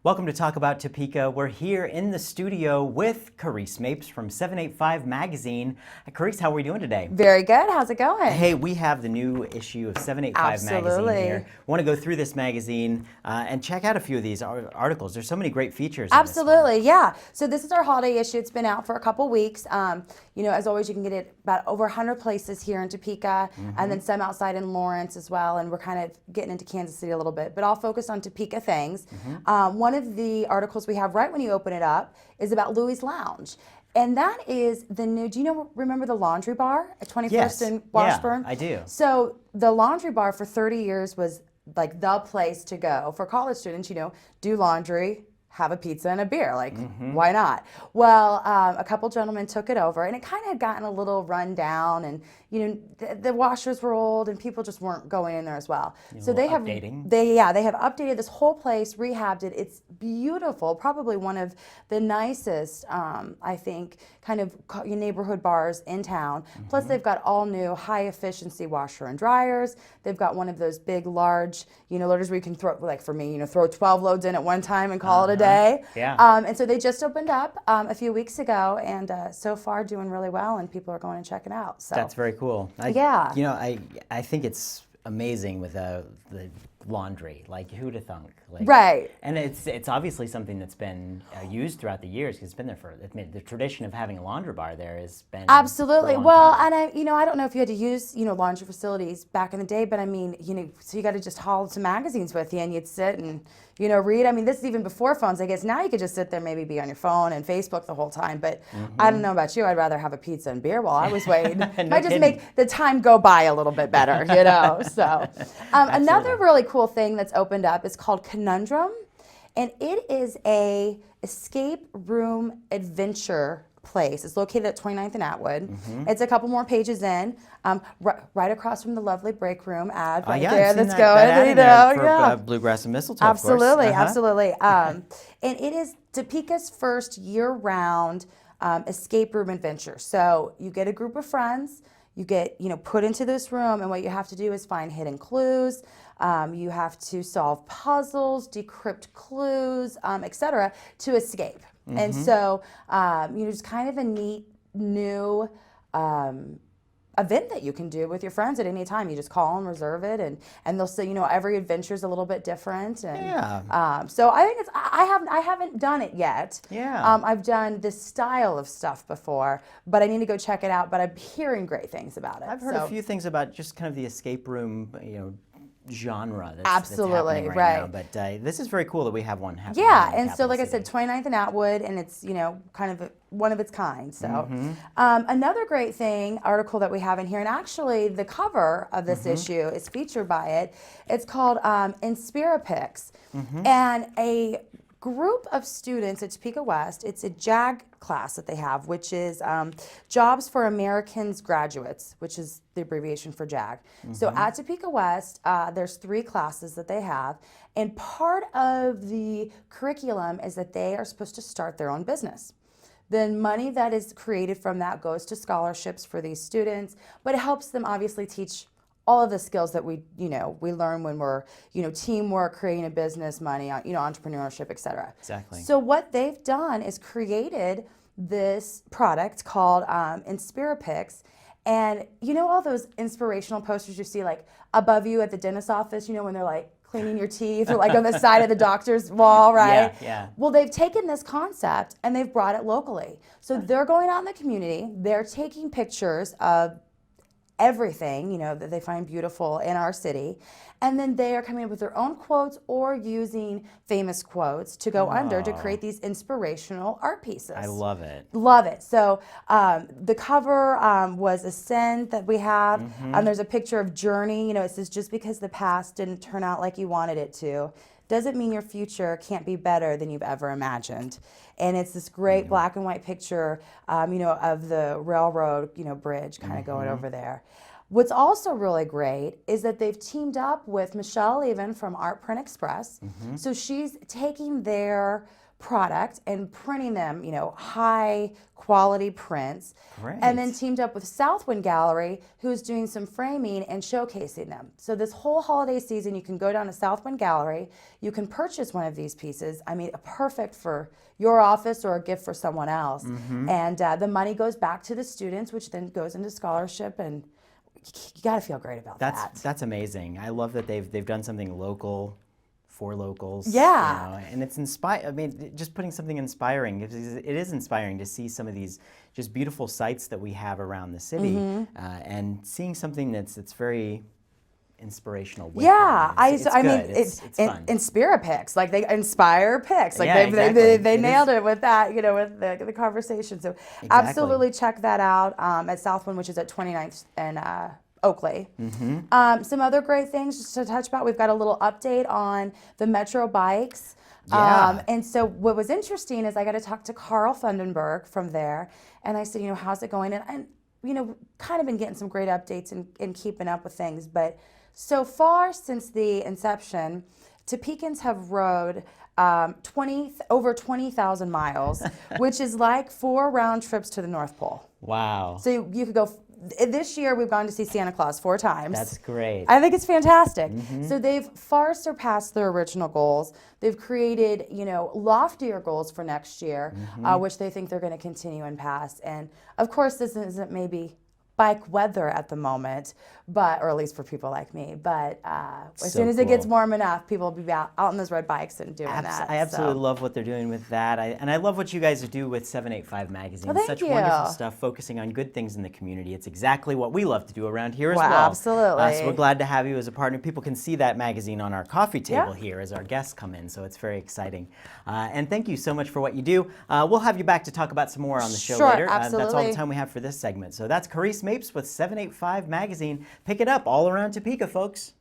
Welcome to Talk About Topeka. We're here in the studio with Kerrice Mapes from 785 magazine. Kerrice, how are we doing today? Very good. How's it going? Hey, we have the new issue of 785 magazine here. We want to go through this magazine and check out a few of these articles. There's so many great features. Absolutely, yeah. So this is our holiday issue. It's been out for a couple weeks. You know, as always, you can get it about over 100 places here in Topeka, and then some outside in Lawrence as well. And we're kind of getting into Kansas City a little bit, but I'll focus on Topeka things. One of the articles we have right when you open it up is about Louie's Lounge. And that is the new, remember the Laundry Bar at 21st and Washburn? Yeah, I do. So the Laundry Bar for 30 years was like the place to go for college students, do laundry, have a pizza and a beer, like why not? Well, a couple gentlemen took it over and it kind of had gotten a little run down, and the washers were old and people just weren't going in there as well. So they have updated this whole place, rehabbed it. It's beautiful, probably one of the nicest, I think, kind of neighborhood bars in town. Plus they've got all new high efficiency washer and dryers. They've got one of those big, large, loaders where you can throw, like for me, throw 12 loads in at one time and call it a day. And so they just opened up a few weeks ago, and so far doing really well, and people are going and checking out. So that's very cool. I think it's amazing with the laundry. Like, who'd have thunk? Like, right. And it's obviously something that's been used throughout the years, because it's been there for, the tradition of having a laundry bar there has been absolutely. For a long well, time. and I don't know if you had to use laundry facilities back in the day, but I mean, so you got to just haul some magazines with you, and you'd sit and read. I mean, this is even before phones, I guess. Now you could just sit there, maybe be on your phone and Facebook the whole time. But I don't know about you. I'd rather have a pizza and beer while I was waiting. Might just make the time go by a little bit better, So another really cool thing that's opened up is called Conundrum, and it is a escape room adventure place. It's located at 29th and Atwood. It's a couple more pages in, right across from the lovely break room ad there that's going. For Bluegrass and Mistletoe. Absolutely, of course. absolutely. And it is Topeka's first year-round escape room adventure. So you get a group of friends, you get put into this room, and what you have to do is find hidden clues. You have to solve puzzles, decrypt clues, etc., to escape. And so, just kind of a neat new event that you can do with your friends at any time. You just call them, reserve it, and they'll say, every adventure is a little bit different. And, so I think I haven't done it yet. I've done this style of stuff before, but I need to go check it out. But I'm hearing great things about it. I've heard a few things about just kind of the escape room, genre that's absolutely happening right now, but this is very cool that we have one happening. And so like I said, 29th and Atwood, and it's kind of one of its kind. So another great article that we have in here, and actually the cover of this issue is featured by it. It's called Inspirapics, and a group of students at Topeka West, it's a JAG class that they have, which is Jobs for Americans Graduates, which is the abbreviation for JAG. So at Topeka West, there's 3 classes that they have, and part of the curriculum is that they are supposed to start their own business. The money that is created from that goes to scholarships for these students, but it helps them obviously teach all of the skills that we learn when we're, teamwork, creating a business, money, entrepreneurship, etc. Exactly. So what they've done is created this product called Inspirapics, and all those inspirational posters you see like above you at the dentist's office, when they're like cleaning your teeth, or like on the side of the doctor's wall, right? Yeah. Well, they've taken this concept and they've brought it locally. So they're going out in the community, they're taking pictures of everything that they find beautiful in our city, and then they are coming up with their own quotes or using famous quotes to go under to create these inspirational art pieces. I love it. Love it. So the cover was a scent that we have, and there's a picture of Journey. It says, just because the past didn't turn out like you wanted it to doesn't mean your future can't be better than you've ever imagined. And it's this great black and white picture, of the railroad, bridge kind of going over there. What's also really great is that they've teamed up with Michelle Even from Art Print Express. So she's taking their product and printing them, high quality prints. Great. And then teamed up with Southwind Gallery, who's doing some framing and showcasing them. So this whole holiday season, you can go down to Southwind Gallery, you can purchase one of these pieces. I mean, perfect for your office or a gift for someone else. And the money goes back to the students, which then goes into scholarship, and you got to feel great about that. That's amazing. I love that they've done something local for locals. Yeah. And it's I mean, just putting something inspiring. It is inspiring to see some of these just beautiful sites that we have around the city, and seeing something that's very inspirational. With Yeah, them. It's fun. Inspira picks, like they inspire picks, like exactly. they nailed it with that, with the conversation. So absolutely check that out at Southwind, which is at 29th and Oakley. Some other great things just to touch about. We've got a little update on the Metro bikes. And so what was interesting is I got to talk to Carl Fundenberg from there, and I said, how's it going? And kind of been getting some great updates and keeping up with things. But so far since the inception, Topekans have rode over 20,000 miles, which is like 4 round trips to the North Pole. Wow. So you could go. This year we've gone to see Santa Claus 4 times. That's great. I think it's fantastic. So they've far surpassed their original goals. They've created, loftier goals for next year, which they think they're going to continue and pass. And of course, this isn't maybe bike weather at the moment, or at least for people like me. But as soon as it gets warm enough, people will be out on those red bikes and doing that. I absolutely love what they're doing with that. And I love what you guys do with 785 Magazine. Well, Such thank you. wonderful stuff, focusing on good things in the community. It's exactly what we love to do around here as well. Absolutely. So we're glad to have you as a partner. People can see that magazine on our coffee table here as our guests come in, so it's very exciting. And thank you so much for what you do. We'll have you back to talk about some more on the show later. Absolutely. That's all the time we have for this segment. So that's Kerrice Mapes with 785 Magazine. Pick it up all around Topeka, folks.